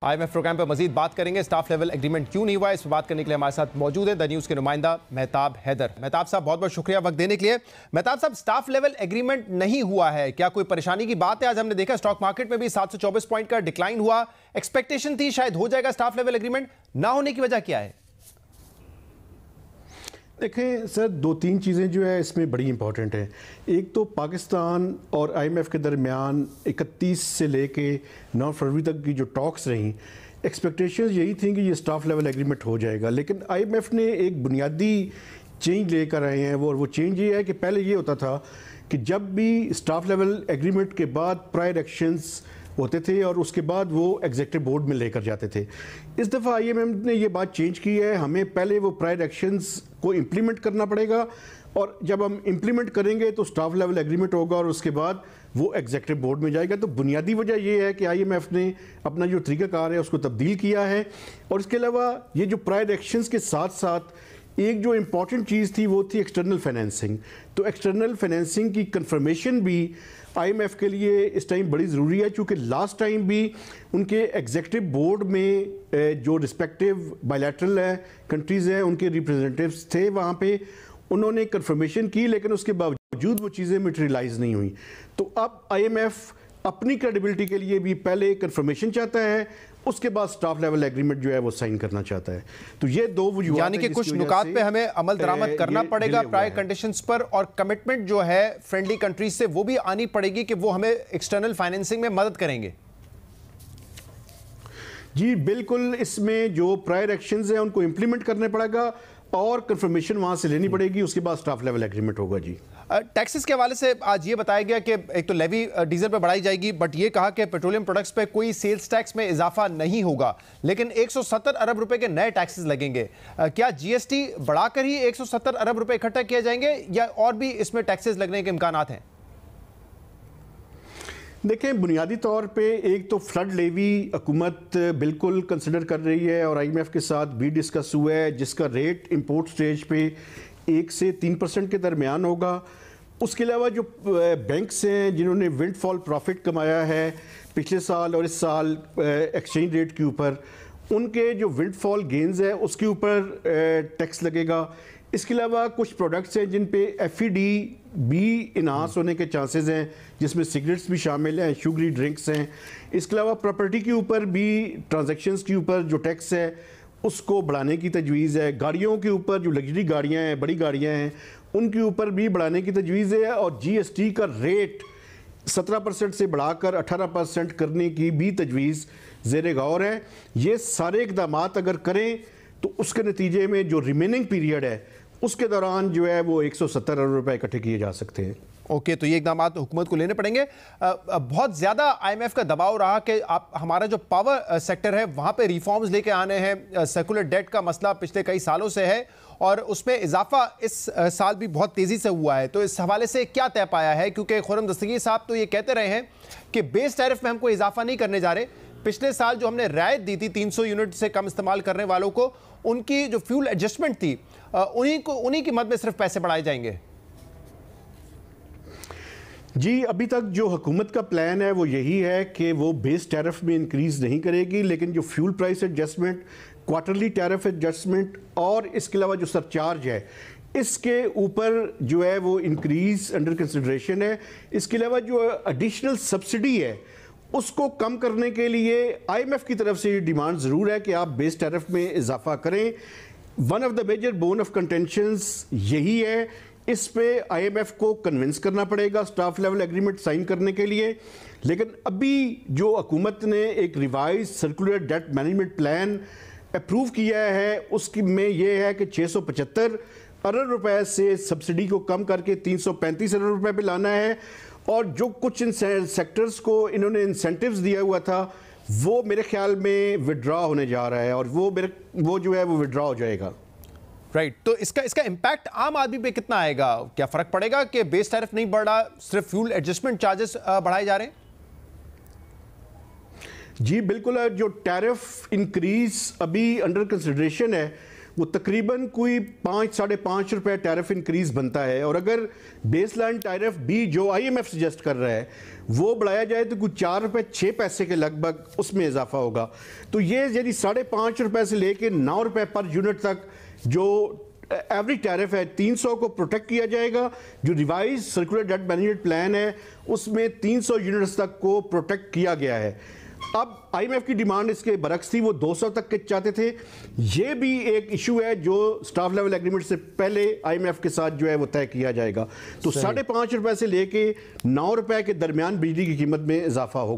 IMF programme पर मजीद बात करेंगे। स्टाफ लेवल एग्रीमेंट क्यों नहीं हुआ, इस पर बात करने के लिए हमारे साथ मौजूद है द न्यूज़ के नुमाइंदा मेहताब हैदर। मेहताब साहब, बहुत बहुत शुक्रिया वक्त देने के लिए। मेहताब साहब, स्टाफ लेवल एग्रीमेंट नहीं हुआ है, क्या कोई परेशानी की बात है? आज हमने देखा स्टॉक मार्केट में भी 724 पॉइंट का डिक्लाइन हुआ। एक्सपेक्टेशन थी शायद हो जाएगा स्टाफ लेवल एग्रीमेंट, ना होने की वजह क्या है? देखें सर, दो तीन चीज़ें जो है इसमें बड़ी इंपॉर्टेंट हैं। एक तो पाकिस्तान और IMF के दरमियान 31 से लेके 9 फरवरी तक की जो टॉक्स रहीं, एक्सपेक्टेशंस यही थी कि ये स्टाफ लेवल एग्रीमेंट हो जाएगा, लेकिन IMF ने एक बुनियादी चेंज लेकर आए हैं। वो चेंज ये है कि पहले ये होता था कि जब भी स्टाफ लेवल एग्रीमेंट के बाद प्रायर एक्शंस होते थे और उसके बाद वो एग्जीक्यूटिव बोर्ड में लेकर जाते थे। इस दफ़ा IMF ने ये बात चेंज की है, हमें पहले वो प्रायर एक्शंस को इम्प्लीमेंट करना पड़ेगा और जब हम इम्प्लीमेंट करेंगे तो स्टाफ लेवल एग्रीमेंट होगा और उसके बाद वो एग्जीक्यूटिव बोर्ड में जाएगा। तो बुनियादी वजह ये है कि IMF ने अपना जो तरीक़ाकार है उसको तब्दील किया है। और इसके अलावा ये जो प्रायर एक्शंस के साथ साथ एक जो इम्पॉर्टेंट चीज़ थी वो थी एक्सटर्नल फाइनेंसिंग। तो एक्सटर्नल फाइनेंसिंग की कंफर्मेशन भी IMF के लिए इस टाइम बड़ी ज़रूरी है, क्योंकि लास्ट टाइम भी उनके एग्जीक्यूटिव बोर्ड में जो रिस्पेक्टिव बायलैटरल है कंट्रीज़ हैं उनके रिप्रेजेंटेटिव्स थे वहाँ पे, उन्होंने कंफर्मेशन की, लेकिन उसके बावजूद वो चीज़ें मटेरियलाइज नहीं हुई। तो अब IMF अपनी क्रेडिबिलिटी के लिए भी पहले कंफर्मेशन चाहता है, उसके बाद स्टाफ लेवल एग्रीमेंट जो है वो साइन करना चाहता है। तो ये दो वजूहत, यानी कि कुछ नुकात पे हमें अमल दरामद करना पड़ेगा प्रायर कंडीशंस पर, और कमिटमेंट जो है फ्रेंडली कंट्रीज से वो भी आनी पड़ेगी कि वो हमें एक्सटर्नल फाइनेंसिंग में मदद करेंगे। जी बिल्कुल, इसमें जो प्रायर एक्शंस हैं उनको इंप्लीमेंट करने पड़ेगा और कंफर्मेशन वहां से लेनी पड़ेगी, उसके बाद स्टाफ लेवल एग्रीमेंट होगा। जी टैक्सेस के हवाले से आज ये बताया गया कि एक तो लेवी डीजल पर बढ़ाई जाएगी, बट ये कहा कि पेट्रोलियम प्रोडक्ट्स पे कोई सेल्स टैक्स में इजाफा नहीं होगा, लेकिन 170 अरब रुपए के नए टैक्सेस लगेंगे। क्या GST बढ़ाकर ही 170 अरब रुपए इकट्ठा किए जाएंगे या और भी इसमें टैक्सेस लगने के इम्कानात हैं? देखें, बुनियादी तौर पे एक तो फ्लड लेवी हुकूमत बिल्कुल कंसिडर कर रही है और IMF के साथ भी डिस्कस हुआ है, जिसका रेट इंपोर्ट स्टेज पे 1 से 3% के दरमियान होगा। उसके अलावा जो बैंक्स हैं जिन्होंने विंडफॉल प्रॉफिट कमाया है पिछले साल और इस साल एक्सचेंज रेट के ऊपर, उनके जो विंडफॉल गेंस है उसके ऊपर टैक्स लगेगा। इसके अलावा कुछ प्रोडक्ट्स हैं जिन पे FED भी इन्हांस होने के चांसेस हैं, जिसमें सिगरेट्स भी शामिल हैं, शुगरी ड्रिंक्स हैं। इसके अलावा प्रॉपर्टी के ऊपर भी, ट्रांजैक्शंस के ऊपर जो टैक्स है उसको बढ़ाने की तजवीज़ है। गाड़ियों के ऊपर जो लग्जरी गाड़ियाँ हैं, बड़ी गाड़ियाँ हैं, उनके ऊपर भी बढ़ाने की तजवीज़ है और GST का रेट 17% से बढ़ाकर 18% करने की भी तजवीज़ ज़ेर गौर है। ये सारे इक़दाम अगर करें तो उसके नतीजे में जो रिमेनिंग पीरियड है उसके दौरान जो है वो 170 अरब रुपए इकट्ठे किए जा सकते हैं। ओके, तो ये इकदाम हुकूमत को लेने पड़ेंगे। बहुत ज़्यादा IMF का दबाव रहा कि आप हमारा जो पावर सेक्टर है वहाँ पे रिफॉर्म्स लेके आने हैं। सर्कुलर डेट का मसला पिछले कई सालों से है और उसमें इजाफा इस साल भी बहुत तेज़ी से हुआ है, तो इस हवाले से क्या तय पाया है? क्योंकि खुर्रम दस्तगीर साहब तो ये कहते रहे हैं कि बेस टैरिफ में हम कोई इजाफा नहीं करने जा रहे। पिछले साल जो हमने रियायत दी थी 300 यूनिट से कम इस्तेमाल करने वालों को, उनकी जो फ्यूल एडजस्टमेंट थी उन्हीं की मद में सिर्फ पैसे बढ़ाए जाएंगे। जी, अभी तक जो हुकूमत का प्लान है वो यही है कि वो बेस टैरिफ में इंक्रीज़ नहीं करेगी, लेकिन जो fuel price adjustment, quarterly tariff adjustment और इसके अलावा जो सरचार्ज है इसके ऊपर जो है वो इंक्रीज़ अंडर कंसिडरेशन है। इसके अलावा जो एडिशनल सब्सिडी है उसको कम करने के लिए IMF की तरफ से ये डिमांड ज़रूर है कि आप बेस टैरिफ में इजाफा करें। One of the major bone of contentions यही है, इस पे IMF को कन्विंस करना पड़ेगा स्टाफ लेवल एग्रीमेंट साइन करने के लिए। लेकिन अभी जो हुकूमत ने एक revise circular debt management plan approve किया है उसकी में ये है कि 675 अरब रुपए से सब्सिडी को कम करके 335 अरब रुपए पे लाना है, और जो कुछ इन सेक्टर्स को इन्होंने इंसेंटिव्स दिया हुआ था वो मेरे ख्याल में विड्रॉ होने जा रहा है और वो जो है वो विड्रॉ हो जाएगा। राइट, तो इसका इम्पैक्ट आम आदमी पे कितना आएगा? क्या फर्क पड़ेगा कि बेस टैरिफ नहीं बढ़ रहा, सिर्फ फ्यूल एडजस्टमेंट चार्जेस बढ़ाए जा रहे हैं? जी बिल्कुल, जो टैरिफ इंक्रीज अभी अंडर कंसिडरेशन है वो तकरीबन कोई 5-5.5 रुपए टैरिफ इंक्रीज बनता है, और अगर बेसलाइन टैरिफ भी जो IMF सजेस्ट कर रहा है वो बढ़ाया जाए तो कुछ 4 रुपए 6 पैसे के लगभग उसमें इजाफा होगा। तो ये यदि 5.5 रुपए से लेके 9 रुपए पर यूनिट तक जो एवरेज टैरिफ है 300 को प्रोटेक्ट किया जाएगा। जो revise circular debt management plan है उसमें 300 यूनिट्स तक को प्रोटेक्ट किया गया है। अब IMF की डिमांड इसके बरक्स थी, वो 200 तक के चाहते थे। ये भी एक इशू है जो स्टाफ लेवल एग्रीमेंट से पहले IMF के साथ जो है वो तय किया जाएगा। तो 5.5 रुपए से लेके 9 रुपए के दरमियान बिजली की कीमत में इजाफा होगा।